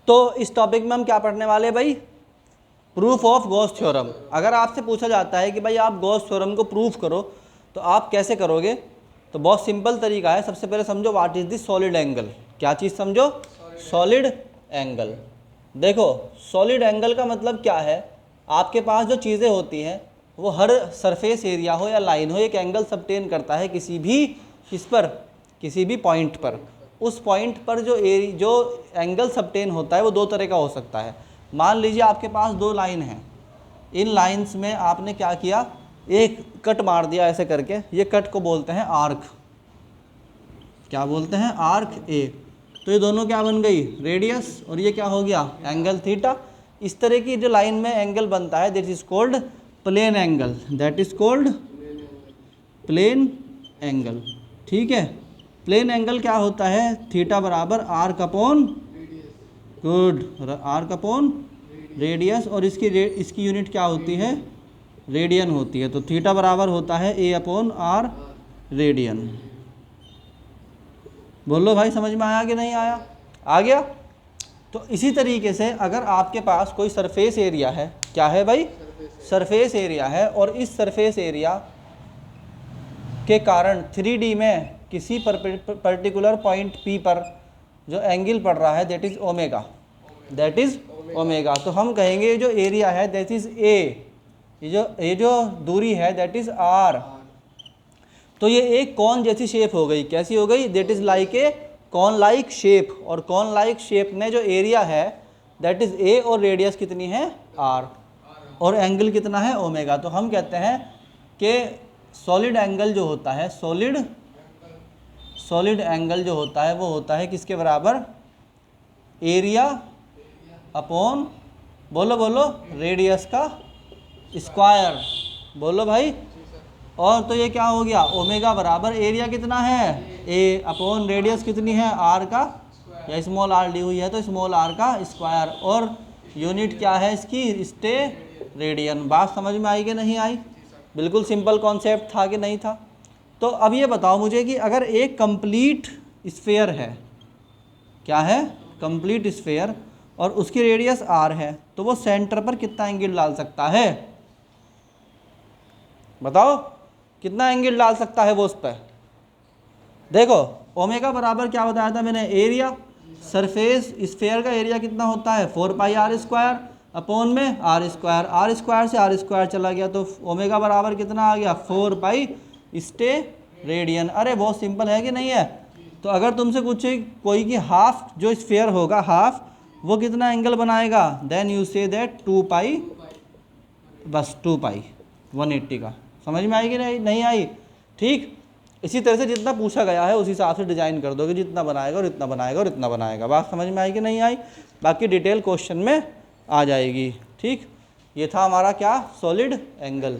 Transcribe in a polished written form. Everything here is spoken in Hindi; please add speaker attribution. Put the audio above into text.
Speaker 1: तो इस टॉपिक में हम क्या पढ़ने वाले हैं भाई, प्रूफ ऑफ गॉस थ्योरम। अगर आपसे पूछा जाता है कि भाई आप गॉस थ्योरम को प्रूफ करो तो आप कैसे करोगे, तो बहुत सिंपल तरीका है। सबसे पहले समझो what is the solid angle. क्या चीज़ समझो, सॉलिड एंगल। देखो सॉलिड एंगल का मतलब क्या है, आपके पास जो चीज़ें होती हैं वो हर सरफेस एरिया हो या लाइन हो एक एंगल सबटेन करता है किसी भी किस पर, किसी भी पॉइंट पर। उस पॉइंट पर जो एंगल सबटेन होता है वो दो तरह का हो सकता है। मान लीजिए आपके पास दो लाइन हैं, इन लाइंस में आपने क्या किया, एक कट मार दिया ऐसे करके, ये कट को बोलते हैं आर्क। क्या बोलते हैं, आर्क ए। तो ये दोनों क्या बन गई, रेडियस, और ये क्या हो गया, एंगल थीटा। इस तरह की जो लाइन में एंगल बनता है that is called plane angle, that is called plane angle. ठीक है, प्लेन एंगल क्या होता है, थीटा बराबर arc upon, good, arc upon radius, और इसकी यूनिट क्या होती है, रेडियन होती है। तो थीटा बराबर होता है ए अपॉन आर रेडियन। बोलो भाई समझ में आया कि नहीं आया, आ गया। तो इसी तरीके से अगर आपके पास कोई सरफेस एरिया है, क्या है भाई, सरफेस एरिया है, और इस सरफेस एरिया के कारण 3D में किसी पर्टिकुलर पॉइंट P पर जो एंगल पड़ रहा है that is omega, that is omega. तो हम कहेंगे ये जो एरिया है दैट इज ए, ये जो दूरी है दैट इज आर। तो ये एक कॉन जैसी शेप हो गई, कैसी हो गई, that is like a cone like shape. और कॉन लाइक शेप में जो एरिया है दैट इज ए, और रेडियस कितनी है, आर, और एंगल कितना है, ओमेगा। तो हम कहते हैं कि सॉलिड एंगल जो होता है, सॉलिड एंगल जो होता है वो होता है किसके बराबर, एरिया अपॉन, बोलो बोलो, रेडियस का स्क्वायर। बोलो भाई। और तो ये क्या हो गया, ओमेगा बराबर एरिया कितना है, ए, अपॉन रेडियस कितनी है, आर का, या स्मॉल आर ली हुई है तो स्मॉल आर का स्क्वायर, और यूनिट क्या है इसकी, स्टे रेडियन। बात समझ में आई कि नहीं आई, बिल्कुल सिंपल कॉन्सेप्ट था कि नहीं था। तो अब ये बताओ मुझे कि अगर एक कंप्लीट स्फेयर है, क्या है, कंप्लीट स्फेयर, और उसकी रेडियस आर है, तो वो सेंटर पर कितना एंगल डाल सकता है, बताओ कितना एंगल डाल सकता है वो उस पर। देखो ओमेगा बराबर क्या बताया था मैंने, एरिया, सरफेस स्फेयर का एरिया कितना होता है, 4 पाई आर स्क्वायर अपॉन में आर स्क्वायर, आर स्क्वायर से आर स्क्वायर चला गया तो ओमेगा बराबर कितना आ गया, 4 पाई स्टे रेडियन। अरे बहुत सिंपल है कि नहीं है। तो अगर तुमसे पूछे कोई कि हाफ जो स्फेयर होगा, हाफ वो कितना एंगल बनाएगा, देन यू से दैट 2 पाई, बस 2 पाई 180 का। समझ में आई कि नहीं आई, ठीक। इसी तरह से जितना पूछा गया है उस हिसाब से डिजाइन कर दोगे, जितना बनाएगा और इतना बनाएगा और इतना बनाएगा। बात समझ में आई कि नहीं आई, बाकी डिटेल क्वेश्चन में आ जाएगी, ठीक। ये था हमारा क्या, सॉलिड एंगल।